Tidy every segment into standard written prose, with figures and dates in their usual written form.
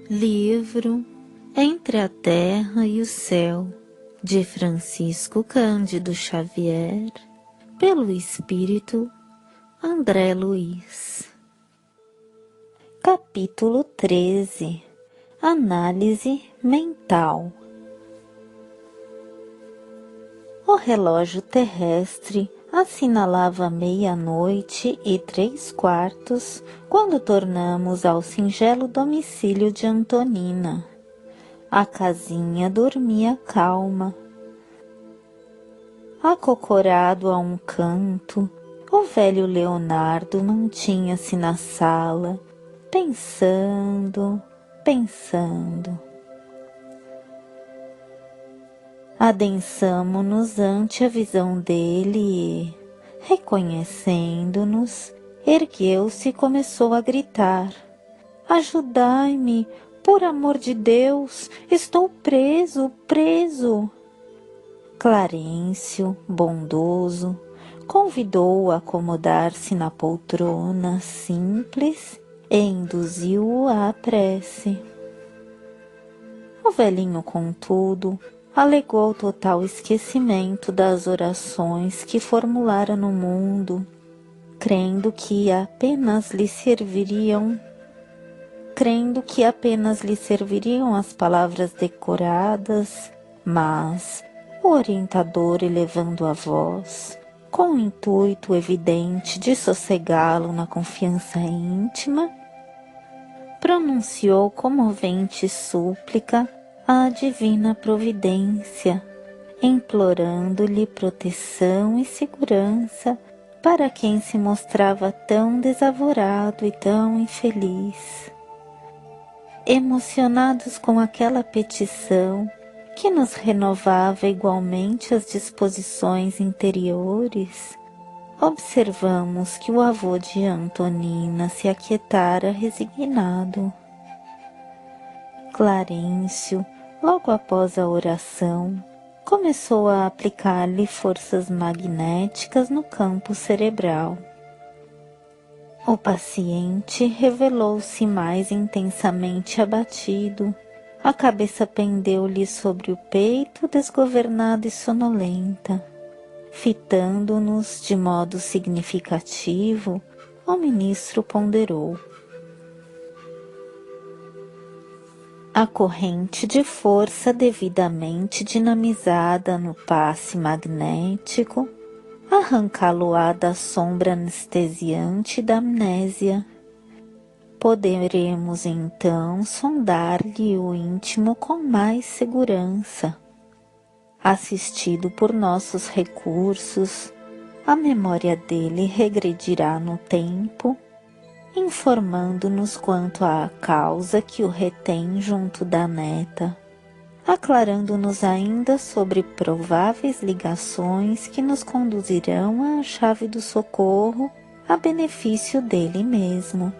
Livro Entre a Terra e o Céu, de Francisco Cândido Xavier, pelo Espírito André Luiz. Capítulo 13. Análise mental. O relógio terrestre assinalava 00:03 quando tornamos ao singelo domicílio de Antonina. A casinha dormia calma. Acocorado a um canto, o velho Leonardo mantinha-se na sala, pensando. Adensamo-nos ante a visão dele e, reconhecendo-nos, ergueu-se e começou a gritar: "Ajudai-me, por amor de Deus, estou preso! Clarencio, bondoso, convidou-o a acomodar-se na poltrona simples e induziu-o à prece. O velhinho, contudo, alegou total esquecimento das orações que formulara no mundo, crendo que apenas lhe serviriam as palavras decoradas, mas o orientador, elevando a voz, com o intuito evidente de sossegá-lo na confiança íntima, pronunciou comovente súplica à divina providência, implorando-lhe proteção e segurança para quem se mostrava tão desavorado e tão infeliz. Emocionados com aquela petição, que nos renovava igualmente as disposições interiores, observamos que o avô de Antonina se aquietara resignado. Clarencio, logo após a oração, começou a aplicar-lhe forças magnéticas no campo cerebral. O paciente revelou-se mais intensamente abatido. A cabeça pendeu-lhe sobre o peito, desgovernada e sonolenta. Fitando-nos de modo significativo, o ministro ponderou: a corrente de força devidamente dinamizada no passe magnético arrancá-lo-á da sombra anestesiante da amnésia. Poderemos então sondar-lhe o íntimo com mais segurança. Assistido por nossos recursos, a memória dele regredirá no tempo, informando-nos quanto à causa que o retém junto da neta, aclarando-nos ainda sobre prováveis ligações que nos conduzirão à chave do socorro a benefício dele mesmo.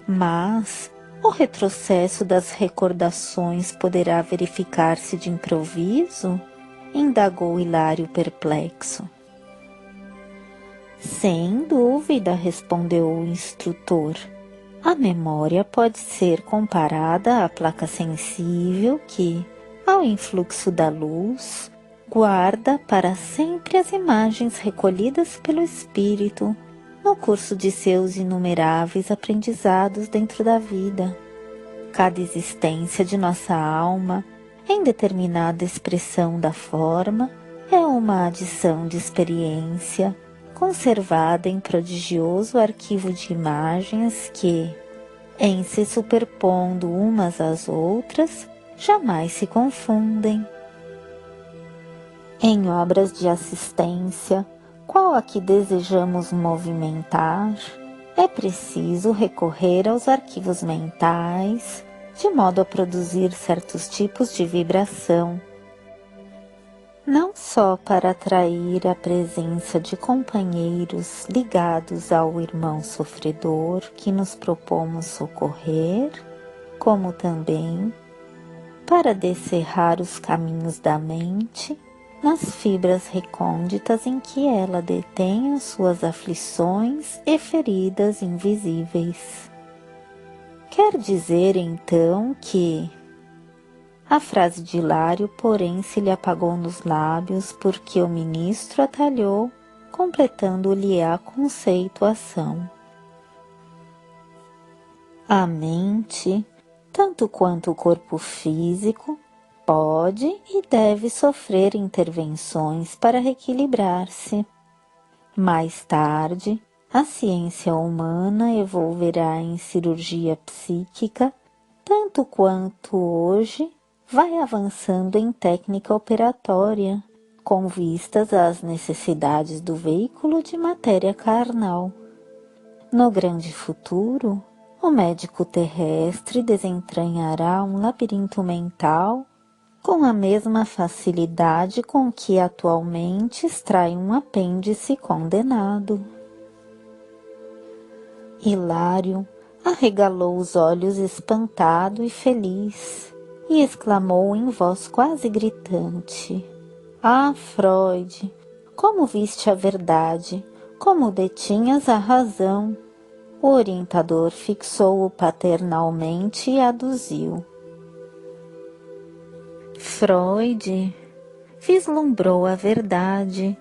Mas o retrocesso das recordações poderá verificar-se de improviso? Indagou Hilário perplexo. Sem dúvida, respondeu o instrutor. A memória pode ser comparada à placa sensível que, ao influxo da luz, guarda para sempre as imagens recolhidas pelo espírito no curso de seus inumeráveis aprendizados dentro da vida. Cada existência de nossa alma, em determinada expressão da forma, é uma adição de experiência, conservada em prodigioso arquivo de imagens que, em se superpondo umas às outras, jamais se confundem. Em obras de assistência, qual a que desejamos movimentar, é preciso recorrer aos arquivos mentais, de modo a produzir certos tipos de vibração, não só para atrair a presença de companheiros ligados ao irmão sofredor que nos propomos socorrer, como também para descerrar os caminhos da mente nas fibras recônditas em que ela detém as suas aflições e feridas invisíveis. Quer dizer, então, que... A frase de Hilário, porém, se lhe apagou nos lábios, porque o ministro atalhou, completando-lhe a conceituação. A mente, tanto quanto o corpo físico, pode e deve sofrer intervenções para reequilibrar-se. Mais tarde, a ciência humana evolverá em cirurgia psíquica, tanto quanto hoje vai avançando em técnica operatória, com vistas às necessidades do veículo de matéria carnal. No grande futuro, o médico terrestre desentranhará um labirinto mental com a mesma facilidade com que atualmente extrai um apêndice condenado. Hilário arregalou os olhos espantado e feliz, e exclamou em voz quase gritante: Ah, Freud, como viste a verdade, como detinhas a razão. O orientador fixou-o paternalmente e aduziu. Freud vislumbrou a verdade,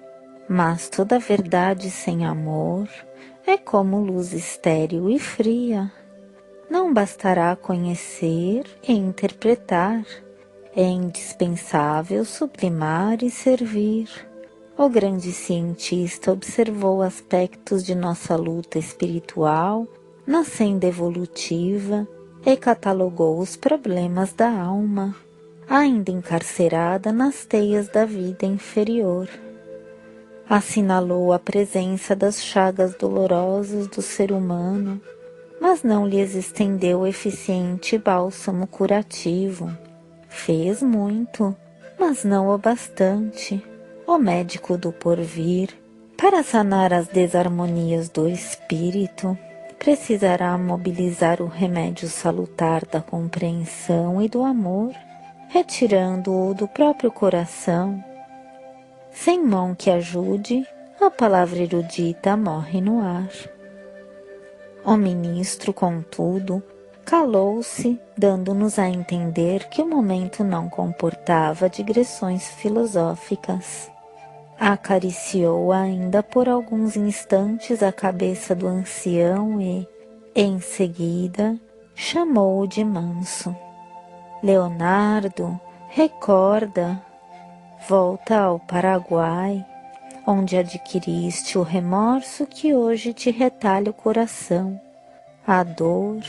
mas toda verdade sem amor é como luz estéril e fria. Não bastará conhecer e interpretar, é indispensável sublimar e servir. O grande cientista observou aspectos de nossa luta espiritual, na senda evolutiva, e catalogou os problemas da alma, ainda encarcerada nas teias da vida inferior. Assinalou a presença das chagas dolorosas do ser humano, mas não lhes estendeu eficiente bálsamo curativo. Fez muito, mas não o bastante. O médico do porvir, para sanar as desarmonias do espírito, precisará mobilizar o remédio salutar da compreensão e do amor, retirando-o do próprio coração. Sem mão que ajude, a palavra erudita morre no ar. O ministro, contudo, calou-se, dando-nos a entender que o momento não comportava digressões filosóficas. Acariciou ainda por alguns instantes a cabeça do ancião e, em seguida, chamou-o de manso. Leonardo, recorda, volta ao Paraguai, onde adquiriste o remorso que hoje te retalha o coração. A dor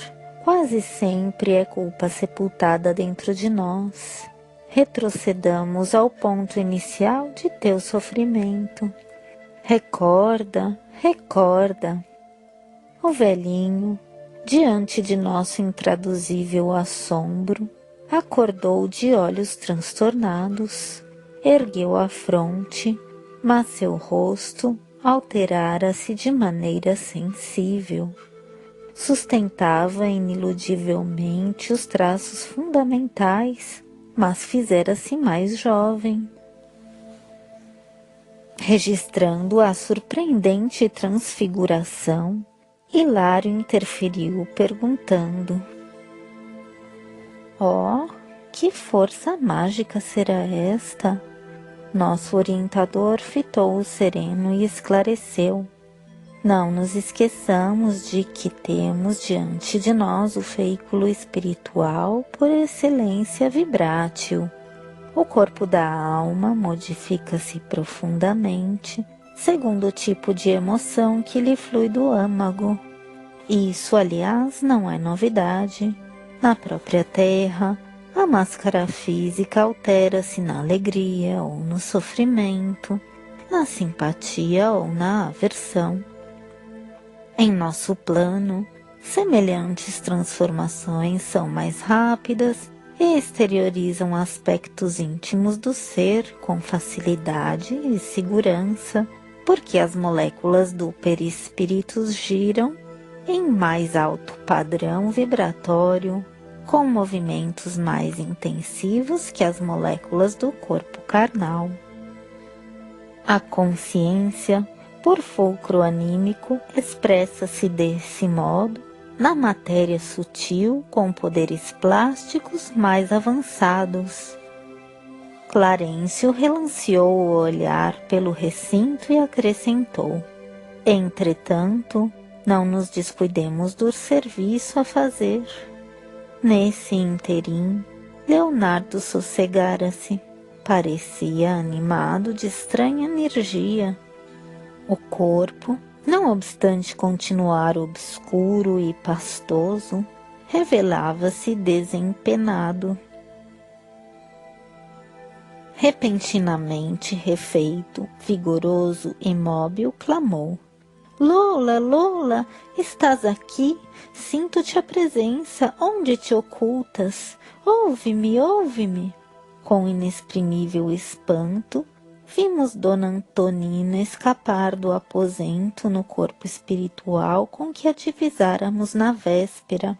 quase sempre é culpa sepultada dentro de nós. Retrocedamos ao ponto inicial de teu sofrimento. Recorda, recorda. O velhinho, diante de nosso intraduzível assombro, acordou de olhos transtornados, ergueu a fronte, mas seu rosto alterara-se de maneira sensível. Sustentava ineludivelmente os traços fundamentais, mas fizera-se mais jovem. Registrando a surpreendente transfiguração, Hilário interferiu perguntando: Oh, que força mágica será esta? Nosso orientador fitou-o sereno e esclareceu: Não nos esqueçamos de que temos diante de nós o veículo espiritual por excelência vibrátil. O corpo da alma modifica-se profundamente, segundo o tipo de emoção que lhe flui do âmago. Isso, aliás, não é novidade. Na própria Terra, a máscara física altera-se na alegria ou no sofrimento, na simpatia ou na aversão. Em nosso plano, semelhantes transformações são mais rápidas e exteriorizam aspectos íntimos do ser com facilidade e segurança, porque as moléculas do perispírito giram em mais alto padrão vibratório, com movimentos mais intensivos que as moléculas do corpo carnal. A consciência, por fulcro anímico, expressa-se desse modo na matéria sutil com poderes plásticos mais avançados. Clarencio relanceou o olhar pelo recinto e acrescentou: entretanto, não nos descuidemos do serviço a fazer. Nesse interim, Leonardo sossegara-se. Parecia animado de estranha energia. O corpo, não obstante continuar obscuro e pastoso, revelava-se desempenado. Repentinamente refeito, vigoroso e móvel, clamou: Lola, Lola, estás aqui? Sinto-te a presença, onde te ocultas? Ouve-me, ouve-me! Com inexprimível espanto, vimos Dona Antonina escapar do aposento no corpo espiritual com que a divisáramos na véspera.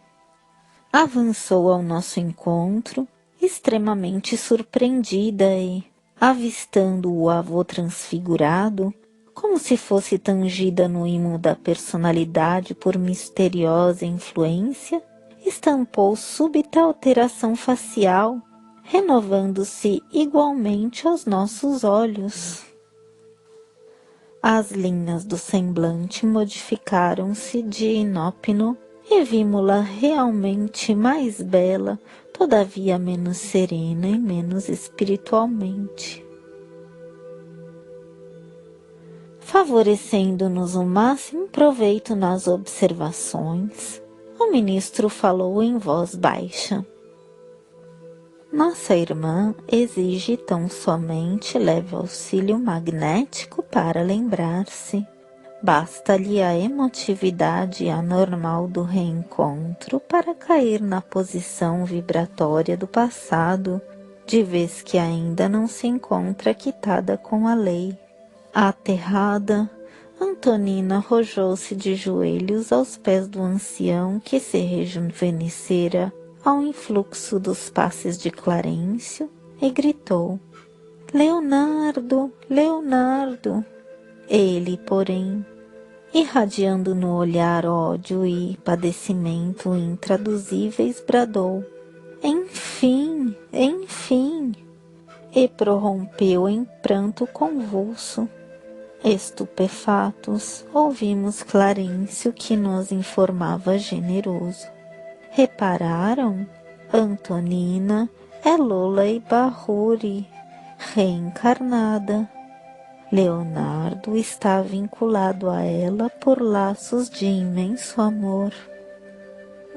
Avançou ao nosso encontro, extremamente surpreendida e, avistando o avô transfigurado, como se fosse tangida no imo da personalidade por misteriosa influência, estampou súbita alteração facial, renovando-se igualmente aos nossos olhos. As linhas do semblante modificaram-se de inópino e vimo-la realmente mais bela, todavia menos serena e menos espiritualmente. Favorecendo-nos o máximo proveito nas observações, o ministro falou em voz baixa. Nossa irmã exige tão somente leve auxílio magnético para lembrar-se. Basta-lhe a emotividade anormal do reencontro para cair na posição vibratória do passado, de vez que ainda não se encontra quitada com a lei. Aterrada, Antonina arrojou-se de joelhos aos pés do ancião que se rejuvenescera ao influxo dos passes de Clarencio e gritou: Leonardo, Leonardo! Ele, porém, irradiando no olhar ódio e padecimento intraduzíveis, bradou: Enfim, enfim! E prorrompeu em pranto convulso. Estupefatos, ouvimos Clarencio que nos informava generoso. Repararam? Antonina é Lola Ibárruri, reencarnada. Leonardo está vinculado a ela por laços de imenso amor.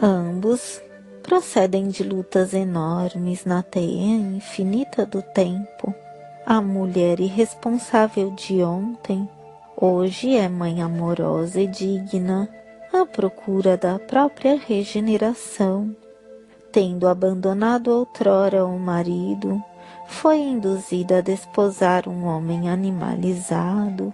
Ambos procedem de lutas enormes na teia infinita do tempo. A mulher irresponsável de ontem, hoje é mãe amorosa e digna, à procura da própria regeneração. Tendo abandonado outrora o marido, foi induzida a desposar um homem animalizado,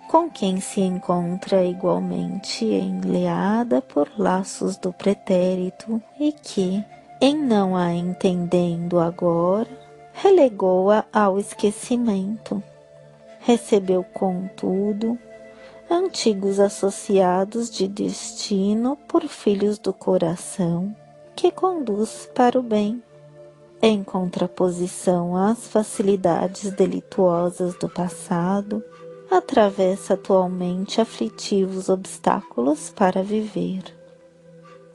com quem se encontra igualmente enleada por laços do pretérito e que, em não a entendendo agora, relegou-a ao esquecimento. Recebeu, contudo, antigos associados de destino por filhos do coração, que conduz para o bem, em contraposição às facilidades delituosas do passado, atravessa atualmente aflitivos obstáculos para viver.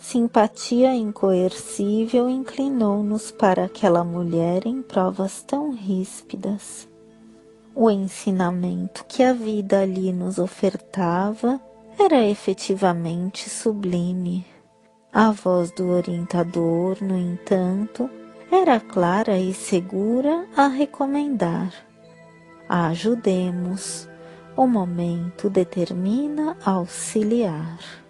Simpatia incoercível inclinou-nos para aquela mulher em provas tão ríspidas. O ensinamento que a vida ali nos ofertava era efetivamente sublime. A voz do orientador, no entanto, era clara e segura a recomendar: ajudemos, o momento determina auxiliar.